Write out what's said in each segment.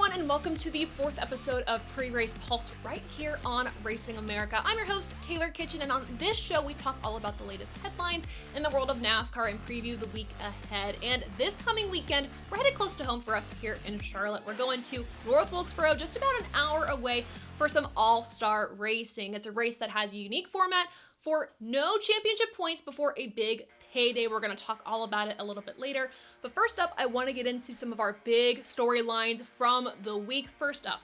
everyone, and welcome to the 4th episode of Pre-Race Pulse right here on Racing America. I'm your host, Taylor Kitchen, and on this show we talk all about the latest headlines in the world of NASCAR and preview the week ahead. And this coming weekend, we're headed close to home for us here in Charlotte. We're going to North Wilkesboro, just about an hour away, for some All-Star racing. It's a race that has a unique format for no championship points before a big payday. We're going to talk all about it a little bit later. But first up, I want to get into some of our big storylines from the week. First up,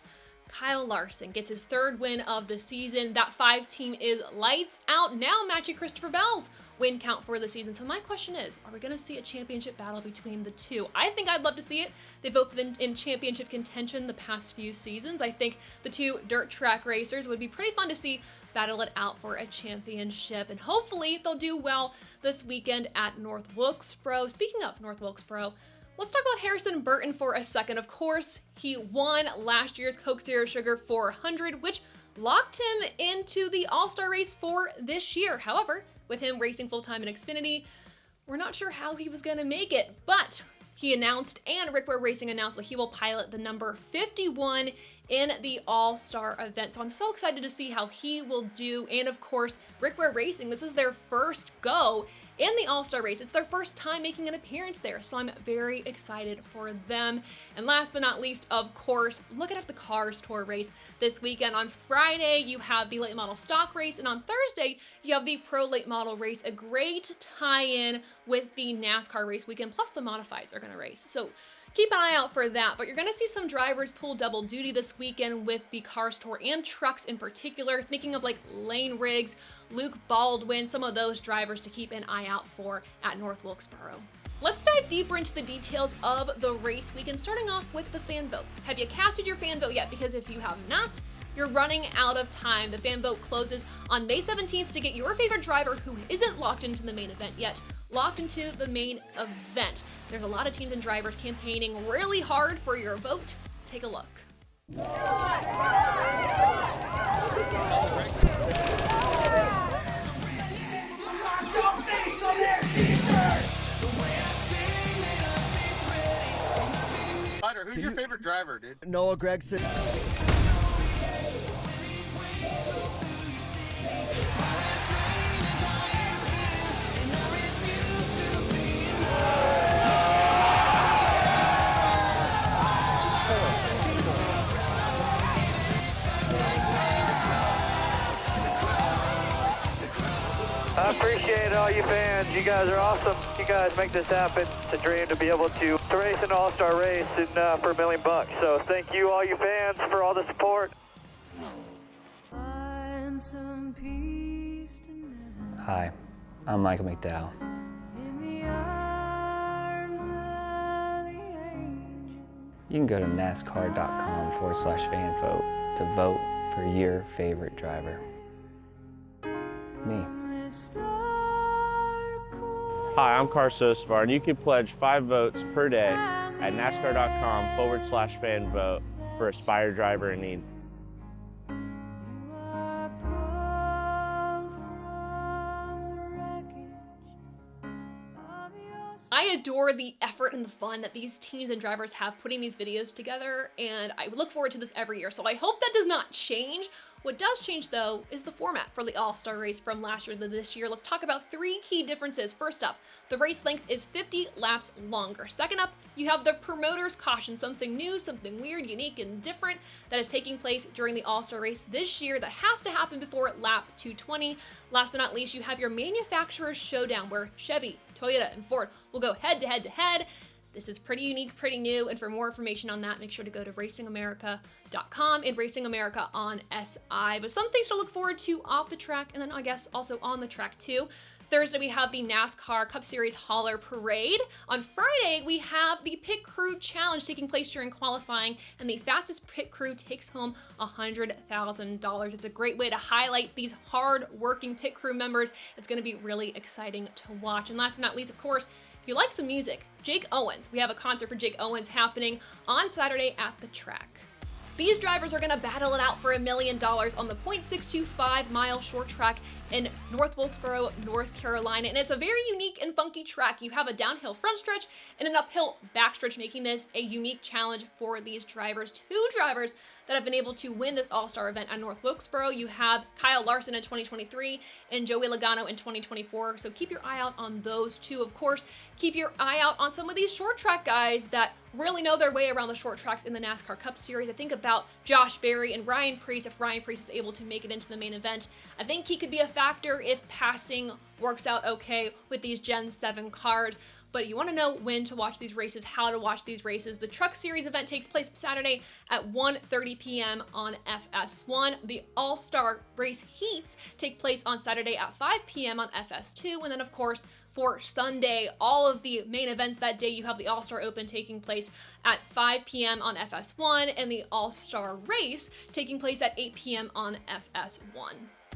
Kyle Larson gets his 3rd win of the season. That 5 team is lights out, now matching Christopher Bell's win count for the season. So my question is, are we going to see a championship battle between the two? I think I'd love to see it. They've both been in championship contention the past few seasons. I think the two dirt track racers would be pretty fun to see battle it out for a championship, and hopefully they'll do well this weekend at North Wilkesboro. Speaking of North Wilkesboro, let's talk about Harrison Burton for a second. Of course, he won last year's Coke Zero Sugar 400, which locked him into the All-Star race for this year. However, with him racing full-time in Xfinity, we're not sure how he was going to make it, but he announced, and Rick Ware Racing announced, that he will pilot the number 51 in the All-Star event. So I'm so excited to see how he will do. And of course, Rick Ware Racing, this is their first go in the All-Star race. It's their first time making an appearance there, so I'm very excited for them. And last but not least, of course, looking at the Cars Tour race this weekend. On Friday, you have the late model stock race, and on Thursday, you have the pro late model race, a great tie-in with the NASCAR race weekend, plus the modifieds are going to race. So keep an eye out for that, but you're going to see some drivers pull double duty this weekend with the Cars Tour and trucks in particular. Thinking of like Lane Riggs, Luke Baldwin, some of those drivers to keep an eye out for at North Wilkesboro. Let's dive deeper into the details of the race weekend, starting off with the fan vote. Have you casted your fan vote yet? Because if you have not, you're running out of time. The fan vote closes on May 17th to get your favorite driver who isn't locked into the main event yet locked into the main event. There's a lot of teams and drivers campaigning really hard for your vote. Take a look. Who's your favorite driver, dude? Noah Gregson. I appreciate all you fans. You guys are awesome. You guys make this happen. It's a dream to be able to race an all-star race and for $1 million. So thank you, all you fans, for all the support. Hi, I'm Michael McDowell. You can go to NASCAR.com/fanvote to vote for your favorite driver. Me. Hi, I'm Carson Osvar, and you can pledge 5 votes per day at NASCAR.com/fanvote for Aspire driver in need. I adore the effort and the fun that these teams and drivers have putting these videos together, and I look forward to this every year, so I hope that does not change. What does change, though, is the format for the All-Star race from last year to this year. Let's talk about 3 key differences. First up, the race length is 50 laps longer. Second up, you have the promoter's caution, something new, something weird, unique, and different that is taking place during the All-Star race this year that has to happen before lap 220. Last but not least, you have your manufacturer's showdown, where Chevy, Toyota, and Ford will go head-to-head-to-head. This is pretty unique, pretty new, and for more information on that, make sure to go to racingamerica.com and Racing America on SI. But some things to look forward to off the track, and then I guess also on the track too. Thursday, we have the NASCAR Cup Series Hauler Parade. On Friday, we have the Pit Crew Challenge taking place during qualifying, and the fastest pit crew takes home $100,000. It's a great way to highlight these hard-working pit crew members. It's going to be really exciting to watch. And last but not least, of course, if you like some music, Jake Owens. We have a concert for Jake Owens happening on Saturday at the track. These drivers are going to battle it out for $1 million on the .625 mile short track in North Wilkesboro, North Carolina. And it's a very unique and funky track. You have a downhill front stretch and an uphill back stretch, making this a unique challenge for these drivers. Two drivers that have been able to win this All-Star event at North Wilkesboro. You have Kyle Larson in 2023 and Joey Logano in 2024. So keep your eye out on those two. Of course, keep your eye out on some of these short track guys that really know their way around the short tracks in the NASCAR Cup Series. I think about Josh Berry and Ryan Preece. If Ryan Preece is able to make it into the main event, I think he could be a factor if passing works out okay with these Gen 7 cars. But you want to know when to watch these races, how to watch these races. The Truck Series event takes place Saturday at 1:30 p.m. on FS1. The All-Star race heats take place on Saturday at 5 p.m. on FS2. And then, of course, for Sunday, all of the main events that day, you have the All-Star Open taking place at 5 p.m. on FS1 and the All-Star Race taking place at 8 p.m. on FS1.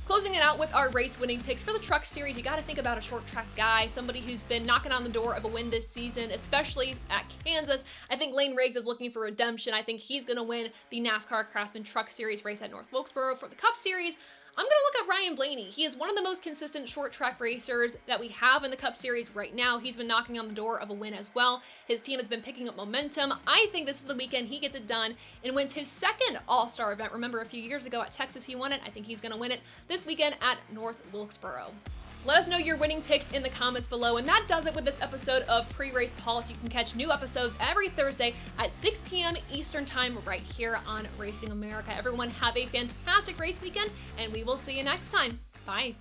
Closing it out with our race winning picks for the Truck Series, you got to think about a short track guy, somebody who's been knocking on the door of a win this season, especially at Kansas. I think Lane Riggs is looking for redemption. I think he's going to win the NASCAR Craftsman Truck Series race at North Wilkesboro. For the Cup Series, I'm going to look at Ryan Blaney. He is one of the most consistent short track racers that we have in the Cup Series right now. He's been knocking on the door of a win as well. His team has been picking up momentum. I think this is the weekend he gets it done and wins his second All-Star event. Remember, a few years ago at Texas, he won it. I think he's going to win it this weekend at North Wilkesboro. Let us know your winning picks in the comments below. And that does it with this episode of Pre-Race Pulse. You can catch new episodes every Thursday at 6 p.m. Eastern Time right here on Racing America. Everyone have a fantastic race weekend, and we will see you next time. Bye.